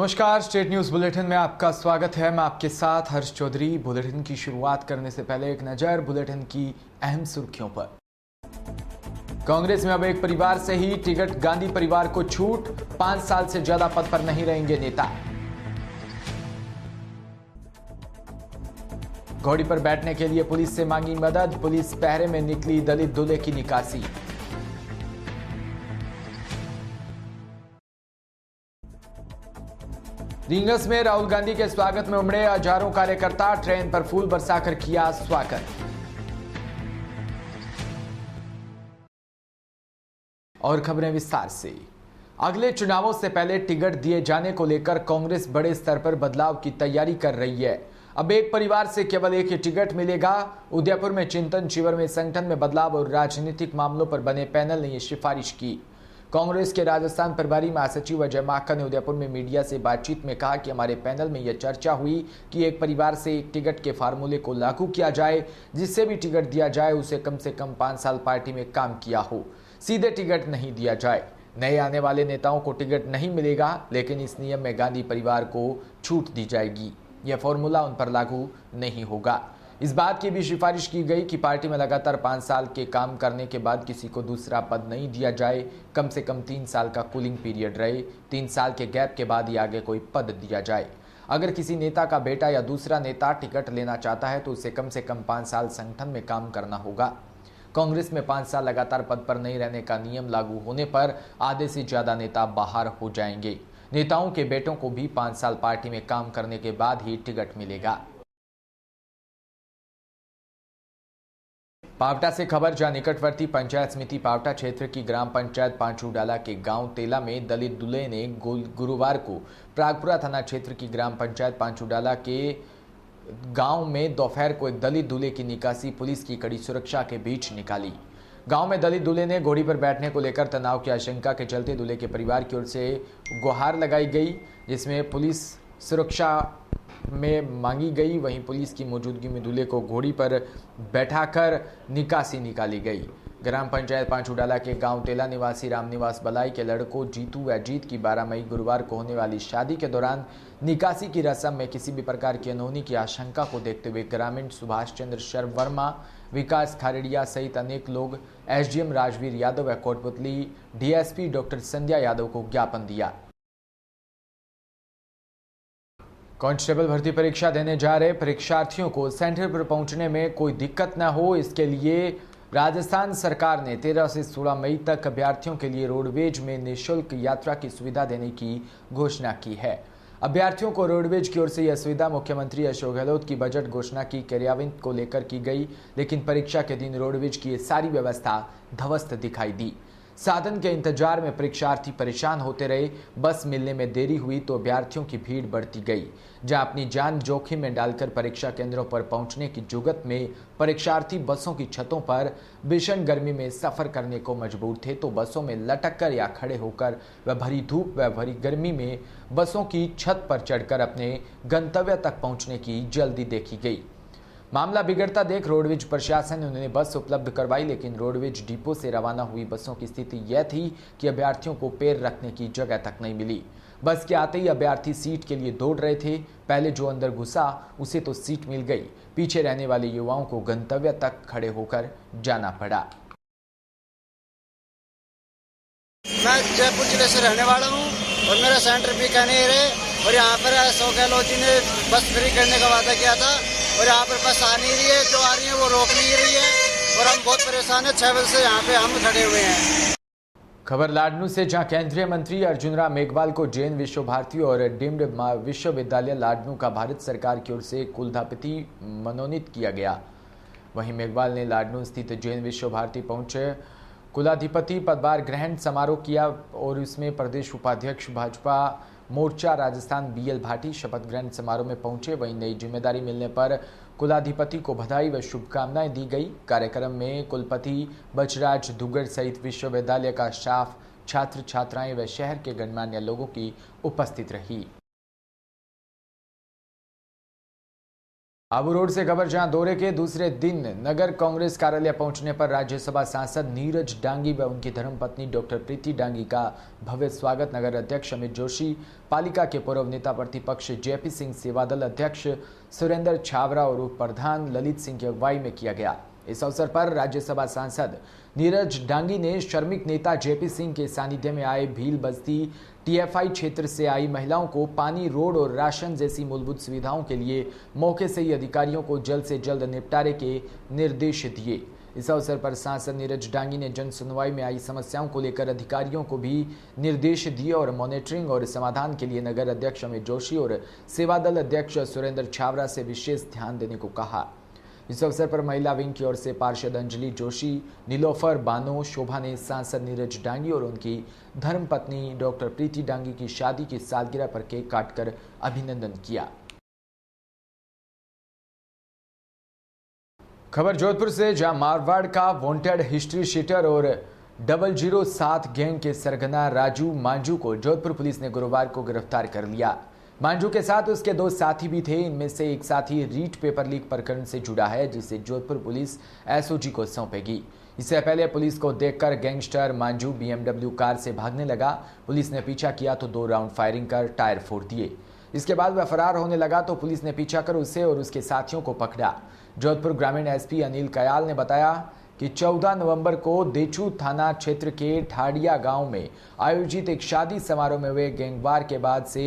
नमस्कार, state news bulletin में आपका स्वागत है। मैं आपके साथ हर्ष चौधरी। बुलेटिन की शुरुआत करने से पहले एक नजर बुलेटिन की अहम सुर्खियों पर। कांग्रेस में अब एक परिवार से ही टिकट, गांधी परिवार को छूट, 5 साल से ज्यादा पद पर नहीं रहेंगे नेता। घोड़ी पर बैठने के लिए पुलिस से मांगी मदद, पुलिस पहरे में निकली दलित दूल्हे की निकासी। रींगस में राहुल गांधी के स्वागत में उमड़े हजारों कार्यकर्ता, ट्रेन पर फूल बरसाकर किया स्वागत। और खबरें विस्तार से। अगले चुनावों से पहले टिकट दिए जाने को लेकर कांग्रेस बड़े स्तर पर बदलाव की तैयारी कर रही है। अब एक परिवार से केवल एक ही टिकट मिलेगा। उदयपुर में चिंतन शिविर में संगठन में बदलाव और राजनीतिक मामलों पर बने पैनल ने यह सिफारिश की। कांग्रेस के राजस्थान प्रभारी महासचिव अजय माकन ने उदयपुर में मीडिया से बातचीत में कहा कि हमारे पैनल में यह चर्चा हुई कि एक परिवार से एक टिकट के फार्मूले को लागू किया जाए, जिससे भी टिकट दिया जाए उसे कम से कम 5 साल पार्टी में काम किया हो, सीधे टिकट नहीं दिया जाए। नए आने वाले नेताओं को टिकट नहीं मिलेगा, लेकिन इस नियम में गांधी परिवार को छूट दी जाएगी। यह फॉर्मूला उन पर लागू नहीं होगा। इस बात की भी सिफारिश की गई कि पार्टी में लगातार 5 साल के काम करने के बाद किसी को दूसरा पद नहीं दिया जाए, कम से कम 3 साल का कूलिंग पीरियड रहे, 3 साल के गैप के बाद ही आगे कोई पद दिया जाए। अगर किसी नेता का बेटा या दूसरा नेता टिकट लेना चाहता है तो उसे कम से कम 5 साल संगठन में काम करना होगा। कांग्रेस में 5 साल लगातार पद पर नहीं रहने का नियम लागू होने पर आधे से ज्यादा नेता बाहर हो जाएंगे। नेताओं के बेटों को भी 5 साल पार्टी में काम करने के बाद ही टिकट मिलेगा। पावटा से खबर, जहां निकटवर्ती पंचायत समिति पावटा क्षेत्र की ग्राम पंचायत पांचूडाला के गांव तेला में दलित दूल्हे ने गुरुवार को प्रागपुरा थाना क्षेत्र की ग्राम पंचायत पांचूडाला के गांव में दोपहर को एक दलित दूल्हे की निकासी पुलिस की कड़ी सुरक्षा के बीच निकाली। गांव में दलित दूल्हे ने घोड़ी पर बैठने को लेकर तनाव की आशंका के चलते दूल्हे के परिवार की ओर से गुहार लगाई गई, जिसमें पुलिस सुरक्षा में मांगी गई। वहीं पुलिस की मौजूदगी में दूल्हे को घोड़ी पर बैठाकर निकासी निकाली गई। ग्राम पंचायत पांचूडाला के गांव तेला निवासी रामनिवास बलाई के लड़कों जीतू व जीत की 12 मई गुरुवार को होने वाली शादी के दौरान निकासी की रस्म में किसी भी प्रकार की अनहोनी की आशंका को देखते हुए ग्रामीण सुभाष चंद्र शर्मा वर्मा, विकास खारेड़िया सहित अनेक लोग एसडीएम राजवीर यादव व कोटपुतली डीएसपी डॉक्टर संध्या यादव को ज्ञापन दिया। कांस्टेबल भर्ती परीक्षा देने जा रहे परीक्षार्थियों को सेंटर पर पहुंचने में कोई दिक्कत न हो, इसके लिए राजस्थान सरकार ने 13 से 16 मई तक अभ्यर्थियों के लिए रोडवेज में निःशुल्क यात्रा की सुविधा देने की घोषणा की है। अभ्यर्थियों को रोडवेज की ओर से यह सुविधा मुख्यमंत्री अशोक गहलोत की बजट घोषणा की क्रियान्वयन को लेकर की गई, लेकिन परीक्षा के दिन रोडवेज की ये सारी व्यवस्था ध्वस्त दिखाई दी। साधन के इंतजार में परीक्षार्थी परेशान होते रहे। बस मिलने में देरी हुई तो अभ्यर्थियों की भीड़ बढ़ती गई, जहां अपनी जान जोखिम में डालकर परीक्षा केंद्रों पर पहुंचने की जुगत में परीक्षार्थी बसों की छतों पर भीषण गर्मी में सफर करने को मजबूर थे, तो बसों में लटक कर या खड़े होकर व भरी धूप व भरी गर्मी में बसों की छत पर चढ़कर अपने गंतव्य तक पहुंचने की जल्दी देखी गई। मामला बिगड़ता देख रोडवेज प्रशासन ने उन्हें बस उपलब्ध करवाई, लेकिन रोडवेज डिपो से रवाना हुई बसों की स्थिति यह थी कि अभ्यर्थियों को पैर रखने की जगह तक नहीं मिली। बस के आते ही अभ्यर्थी सीट के लिए दौड़ रहे थे। पहले जो अंदर घुसा उसे तो सीट मिल गई, पीछे रहने वाले युवाओं को गंतव्य तक खड़े होकर जाना पड़ा। मैं जयपुर जिले से रहने वाला हूँ और मेरा सेंटर बीकानेर है और यहाँ पर अशोक गहलोत जी ने बस फ्री करने का वादा किया था और यहाँ पर बस आ नहीं रही है, जो आ रही है वो रोक नहीं रही है और हम बहुत परेशान है। 6 बजे से यहाँ पे हम खड़े हुए हैं। खबर लाडनू से, जहां केंद्रीय मंत्री अर्जुन राम मेघवाल को जैन विश्व भारती और डीम्ड विश्वविद्यालय लाडनू का भारत सरकार की ओर से कुलपति मनोनीत किया गया। वहीं मेघवाल ने लाडनू स्थित जैन विश्व भारती पहुंचे कुलाधिपति पदभार ग्रहण समारोह किया और इसमें प्रदेश उपाध्यक्ष भाजपा मोर्चा राजस्थान बीएल भाटी शपथ ग्रहण समारोह में पहुंचे। वहीं नई जिम्मेदारी मिलने पर कुलाधिपति को बधाई व शुभकामनाएं दी गई। कार्यक्रम में कुलपति बचराज दुग्गड़ सहित विश्वविद्यालय का स्टाफ, छात्र छात्राएं व शहर के गणमान्य लोगों की उपस्थित रही। आबू रोड से खबर, जहां दौरे के दूसरे दिन नगर कांग्रेस कार्यालय पहुंचने पर राज्यसभा सांसद नीरज डांगी व उनकी धर्मपत्नी डॉक्टर प्रीति डांगी का भव्य स्वागत नगर अध्यक्ष अमित जोशी, पालिका के पूर्व नेता प्रतिपक्ष जेपी सिंह, सेवादल अध्यक्ष सुरेंद्र छाबरा और उप प्रधान ललित सिंह की अगुवाई में किया गया। इस अवसर पर राज्यसभा सांसद नीरज डांगी ने श्रमिक नेता जेपी सिंह के सानिध्य में आए भील बस्ती टीएफआई क्षेत्र से आई महिलाओं को पानी, रोड और राशन जैसी मूलभूत सुविधाओं के लिए मौके से ही अधिकारियों को जल्द से जल्द निपटारे के निर्देश दिए। इस अवसर पर सांसद नीरज डांगी ने जन सुनवाई में आई समस्याओं को लेकर अधिकारियों को भी निर्देश दिए और मॉनिटरिंग और समाधान के लिए नगर अध्यक्ष अमित जोशी और सेवादल अध्यक्ष सुरेंद्र छाबरा से विशेष ध्यान देने को कहा। इस अवसर पर महिला विंग की ओर से पार्षद अंजलि जोशी, नीलोफर बानो, शोभा ने सांसद नीरज डांगी और उनकी धर्मपत्नी डॉक्टर प्रीति डांगी की शादी की सालगिरह पर केक काटकर अभिनंदन किया। खबर जोधपुर से, जहां मारवाड़ का वांटेड हिस्ट्री शीटर और 007 गैंग के सरगना राजू मांझू को जोधपुर पुलिस ने गुरुवार को गिरफ्तार कर लिया। मांझू के साथ उसके 2 साथी भी थे। इनमें से एक साथी रीट पेपर लीक प्रकरण से जुड़ा है, जिसे जोधपुर पुलिस एसओजी को सौंपेगी। इससे पहले पुलिस को देखकर गैंगस्टर मांझू बीएमडब्ल्यू कार से भागने लगा। पुलिस ने पीछा किया तो 2 राउंड फायरिंग कर टायर फोड़ दिए। इसके बाद वह फरार होने लगा तो पुलिस ने पीछा कर उसे और उसके साथियों को पकड़ा। जोधपुर ग्रामीण एसपी अनिल कयाल ने बताया कि 14 नवंबर को देचू थाना क्षेत्र के ठाडिया गांव में आयोजित एक शादी समारोह में हुए गैंगवार के बाद से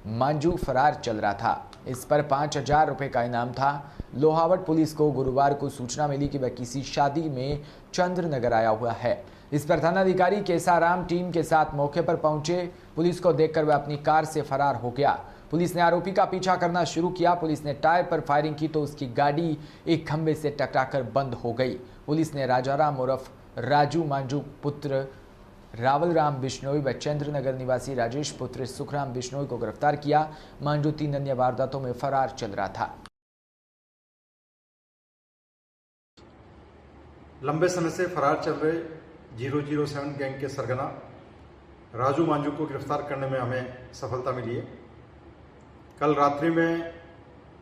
मांझू फरार चल रहा था। इस पर 5000 रुपए का इनाम था। लोहावट पुलिस को गुरुवार को सूचना मिली कि वह किसी शादी में चंद्रनगर आया हुआ है। इस पर थानाधिकारी केसाराम टीम के साथ मौके पर पहुंचे। पुलिस को देखकर वह अपनी कार से फरार हो गया। पुलिस ने आरोपी का पीछा करना शुरू किया। पुलिस ने टायर पर फायरिंग की तो उसकी गाड़ी एक खंभे से टकराकर बंद हो गई। पुलिस ने राजाराम उर्फ राजू मांझू पुत्र रावल राम बिश्नोई व चंद्रनगर निवासी राजेश पुत्र सुखराम बिश्नोई को गिरफ्तार किया। मांझू 3 अन्य वारदातों में फरार चल रहा था। लंबे समय से फरार चल रहे 007 गैंग के सरगना राजू मांझू को गिरफ्तार करने में हमें सफलता मिली है। कल रात्रि में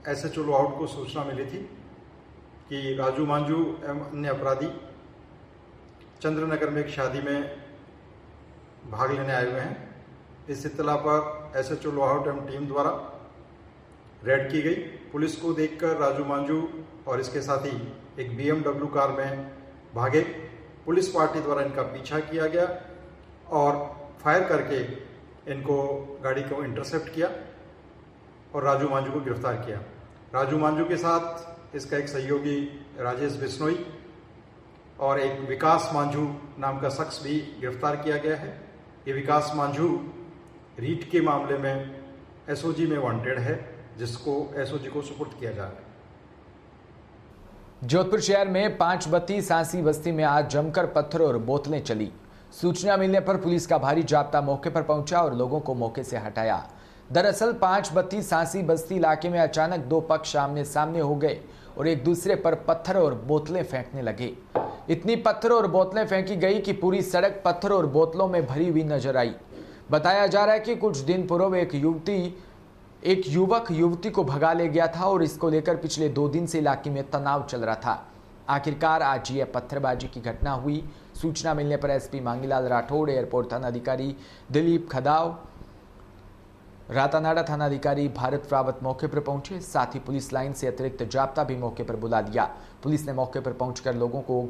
एसएचओ लोहावट को सूचना मिली थी कि राजू मांझू एवं अन्य अपराधी चंद्रनगर में एक शादी में भाग लेने आए हुए हैं। इस इत्तला पर एसएचओ लोहावट एवं टीम द्वारा रेड की गई। पुलिस को देखकर राजू मांझू और इसके साथी एक बीएमडब्ल्यू कार में भागे। पुलिस पार्टी द्वारा इनका पीछा किया गया और फायर करके इनको गाड़ी को इंटरसेप्ट किया और राजू मांझू को गिरफ्तार किया। राजू मांझू के साथ इसका एक सहयोगी राजेश बिश्नोई और एक विकास मांझू नाम का शख्स भी गिरफ्तार किया गया है। ये विकास मांझू रीट के मामले में एसओजी में वांटेड है, जिसको एसओजी को सुपुर्द किया जा रहा है। जोधपुर शहर में 5 बत्ती सांसी बस्ती में आज जमकर पत्थर और बोतलें चली। सूचना मिलने पर पुलिस का भारी जाब्ता मौके पर पहुंचा और लोगों को मौके से हटाया। दरअसल 5 बत्ती सांसी बस्ती इलाके में अचानक 2 पक्ष आमने सामने हो गए और एक दूसरे पर पत्थर और बोतलें फेंकने लगे। इतनी पत्थर और बोतलें फेंकी गई कि पूरी सड़क पत्थर और बोतलों में भरी हुई नजर आई। बताया जा रहा है कि कुछ दिन पूर्व एक युवक युवती को भगा ले गया था और इसको लेकर पिछले 2 दिन से इलाके में तनाव चल रहा था। आखिरकार आज यह पत्थरबाजी की घटना हुई। सूचना मिलने पर एसपी मांगीलाल राठौड़, एयरपोर्ट थानाधिकारी दिलीप खदाव, रातानाडा थानाधिकारी भारत रावत मौके पर पहुंचे। साथ ही पुलिस लाइन से अतिरिक्त जाब्ता भी मौके पर बुला दिया। पुलिस ने मौके पर पहुंचकर लोगों को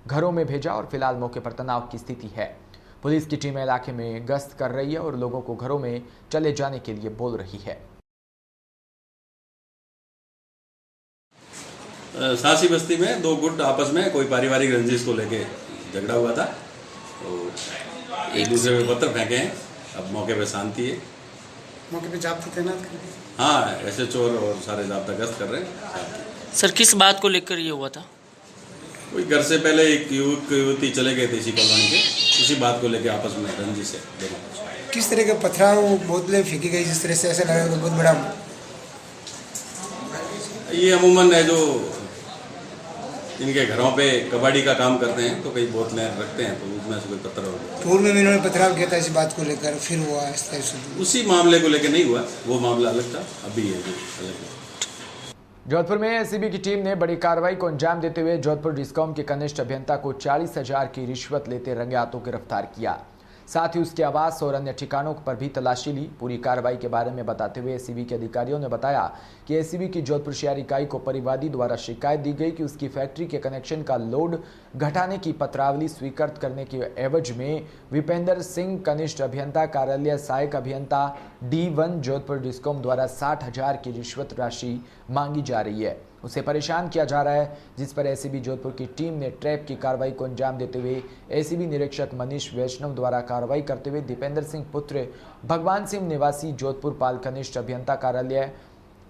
घरों में भेजा और फिलहाल मौके पर तनाव की स्थिति है। पुलिस की टीम इलाके में गश्त कर रही है और लोगों को घरों में चले जाने के लिए बोल रही है। सांसी बस्ती में 2 गुट आपस में कोई पारिवारिक रंजिश को लेके झगड़ा हुआ था, तो एक दूसरे पे पत्थर फेंके हैं। अब मौके पे शांति है। मौके पे जाब्ता तैनात कर दिए। हाँ, ऐसे चोर और सारे जाब्ता गश्त कर रहे हैं। सर, किस बात को लेकर ये हुआ था? कोई घर से पहले एक युवक युवती चले गए थे इसी कॉलोनी के, उसी बात को लेके आपस में रंजिश है दोनों। किस तरह के पत्थरों बोतलें फेंकी गई, जिस तरह से ऐसा लगा कि बहुत बड़ा? ये अमूमन है जो इनके घरों पे कबाड़ी का काम करते हैं तो कई बोतलें रखते हैं, तो उसमें से कोई पत्थर हो गया। पूर्व में इन्होंने पथराव किया था इस बात को लेकर, फिर हुआ इस तरह से? उसी मामले को लेकर नहीं हुआ, वो मामला अलग था, अभी है जो अलग है। जोधपुर में एसीबी की टीम ने बड़ी कार्रवाई को अंजाम देते हुए जोधपुर डिस्कॉम के कनिष्ठ अभियंता को 40,000 की रिश्वत लेते रंगे हाथों गिरफ्तार किया। साथ ही उसके आवास और अन्य ठिकानों पर भी तलाशी ली। पूरी कार्रवाई के बारे में बताते हुए एसीबी के अधिकारियों ने बताया कि एसीबी की जोधपुर शहर इकाई को परिवादी द्वारा शिकायत दी गई कि उसकी फैक्ट्री के कनेक्शन का लोड घटाने की पत्रावली स्वीकृत करने के एवज में विपेंद्र सिंह कनिष्ठ अभियंता कार्यालय सहायक अभियंता D1 जोधपुर डिस्कॉम द्वारा 60,000 की रिश्वत राशि मांगी जा रही है। उसे परेशान किया जा रहा है, जिस पर एसीबी जोधपुर की टीम ने ट्रैप की कार्रवाई को अंजाम देते हुए एसीबी निरीक्षक मनीष वैष्णव द्वारा कार्रवाई करते हुए दीपेंद्र सिंह पुत्र भगवान सिंह निवासी जोधपुर पाल कनिष्ठ अभियंता कार्यालय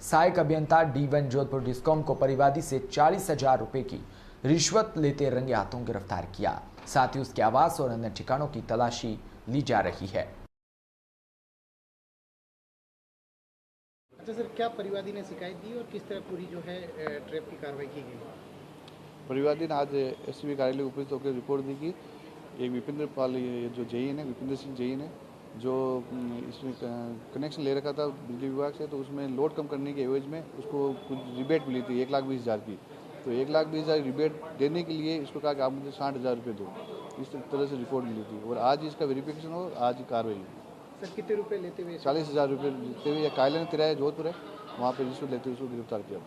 सहायक अभियंता D1 जोधपुर डिस्कॉम को परिवादी से 40,000 रुपए की रिश्वत लेते रंगे हाथों गिरफ्तार किया। साथ ही उसके आवास और अन्य ठिकानों की तलाशी ली जा रही है। अच्छा सर, क्या परिवादी ने शिकायत दी और किस तरह पूरी जो है ट्रैप की कार्रवाई की गई? परिवादी ने आज एससीबी कार्यालय उपस्थित होकर रिपोर्ट दी कि एक विपिंद्र पाल जो जेईन है, विपिंद्र सिंह जेईन है, जो इसमें कनेक्शन ले रखा था बिजली विभाग से, तो उसमें लोड कम करने के एवज में उसको कुछ रिबेट मिली थी 1,20,000 की। तो 1,20,000 रिबेट देने के लिए इसको कहा कि आप मुझे 60,000 रुपये दो, इस तरह से रिपोर्ट मिली थी। और आज इसका वेरिफिकेशन हो, आज कार्रवाई। सर कितने रुपए लेते हुए? 40,000 रुपये लेते हुए, या कायला तिराया जोधपुर है, वहाँ पर रिश्वत लेते हुए उसको गिरफ्तार किया।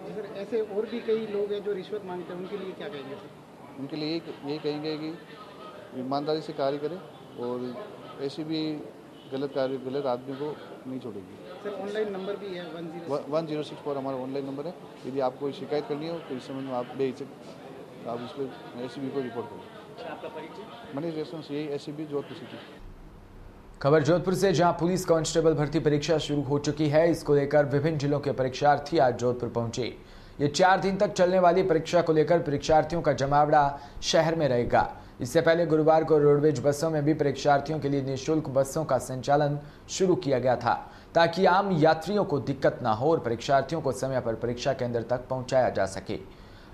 सर ऐसे और भी कई लोग हैं जो रिश्वत मांगते हैं, उनके लिए क्या कहेंगे सर? उनके लिए यही कहेंगे कि ईमानदारी से कार्य करें और ऐसी भी गलत आदमी को नहीं छोड़ेगी। सर ऑनलाइन नंबर भी है 1064 हमारा ऑनलाइन नंबर है। यदि आपको कोई शिकायत करनी हो तो इस समय में आप बेहिचक आप इस पर एसीबी को रिपोर्ट करें। आपका परिचय? मनीष रेस्टोरेंट, यही एसीबी जोधपुर सिटी। खबर जोधपुर से, जहां पुलिस कांस्टेबल भर्ती परीक्षा शुरू हो चुकी है। इसको लेकर विभिन्न जिलों के परीक्षार्थी आज जोधपुर पहुंचे। ये 4 दिन तक चलने वाली परीक्षा को लेकर परीक्षार्थियों का जमावड़ा शहर में रहेगा। इससे पहले गुरुवार को रोडवेज बसों में भी परीक्षार्थियों के लिए निःशुल्क बसों का संचालन शुरू किया गया था, ताकि आम यात्रियों को दिक्कत न हो और परीक्षार्थियों को समय पर परीक्षा केंद्र तक पहुंचाया जा सके।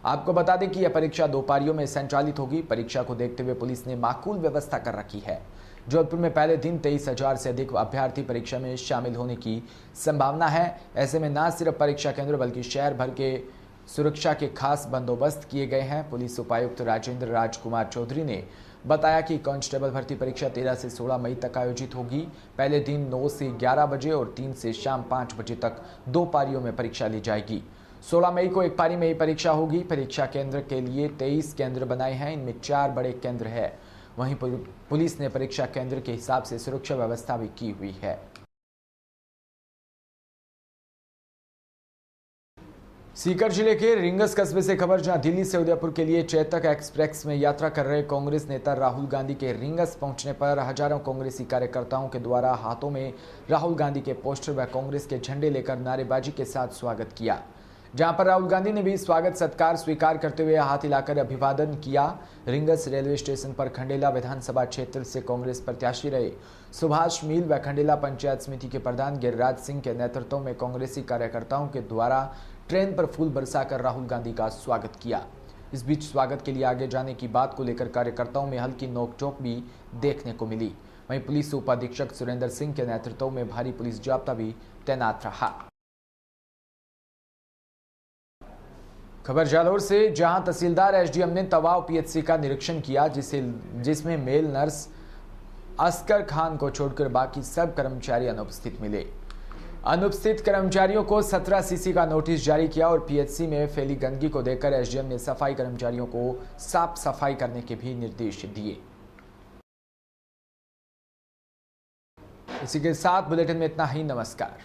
आपको बता दें कि यह परीक्षा 2 पारियों में संचालित होगी। परीक्षा को देखते हुए पुलिस ने माकूल व्यवस्था कर रखी है। जोधपुर में पहले दिन 23,000 से अधिक अभ्यर्थी परीक्षा में शामिल होने की संभावना है। ऐसे में न सिर्फ परीक्षा केंद्र बल्कि शहर भर के सुरक्षा के खास बंदोबस्त किए गए हैं। पुलिस उपायुक्त राजेंद्र राजकुमार चौधरी ने बताया कि कांस्टेबल भर्ती परीक्षा 13 से 16 मई तक आयोजित होगी। पहले दिन 9 से 11 बजे और 3 से शाम 5 बजे तक 2 पारियों में परीक्षा ली जाएगी। 16 मई को एक पारी में ही परीक्षा होगी। परीक्षा केंद्र के लिए 23 केंद्र बनाए हैं, इनमें 4 बड़े केंद्र है। वहीं पुलिस ने परीक्षा केंद्र के हिसाब से सुरक्षा व्यवस्था भी की हुई है। सीकर जिले के रिंगस कस्बे से खबर, जहां दिल्ली से उदयपुर के लिए चेतक एक्सप्रेस में यात्रा कर रहे कांग्रेस नेता राहुल गांधी के रिंगस पहुंचने पर हजारों कांग्रेसी कार्यकर्ताओं के द्वारा हाथों में राहुल गांधी के पोस्टर व कांग्रेस के झंडे लेकर नारेबाजी के साथ स्वागत किया। जहां पर राहुल गांधी ने भी स्वागत सत्कार स्वीकार करते हुए हाथ हिलाकर अभिवादन किया। रिंगस रेलवे स्टेशन पर खंडेला विधानसभा क्षेत्र से कांग्रेस प्रत्याशी रहे सुभाष मील व खंडेला पंचायत समिति के प्रधान गिरिराज सिंह के नेतृत्व में कांग्रेसी कार्यकर्ताओं के द्वारा ट्रेन पर फूल बरसाकर राहुल गांधी का स्वागत किया। इस बीच स्वागत के लिए आगे जाने की बात को लेकर कार्यकर्ताओं में हल्की नोकझोंक भी देखने को मिली। वहीं पुलिस उपाधीक्षक सुरेंद्र सिंह के नेतृत्व में भारी पुलिस जाब्ता भी तैनात रहा। खबर जालौर से, जहां तहसीलदार एसडीएम ने तवाव पीएचसी का निरीक्षण किया, जिसमें मेल नर्स असगर खान को छोड़कर बाकी सब कर्मचारी अनुपस्थित मिले। अनुपस्थित कर्मचारियों को 17 सीसी का नोटिस जारी किया और पीएचसी में फैली गंदगी को देखकर एसडीएम ने सफाई कर्मचारियों को साफ सफाई करने के भी निर्देश दिए। इसी के साथ बुलेटिन में इतना ही। नमस्कार।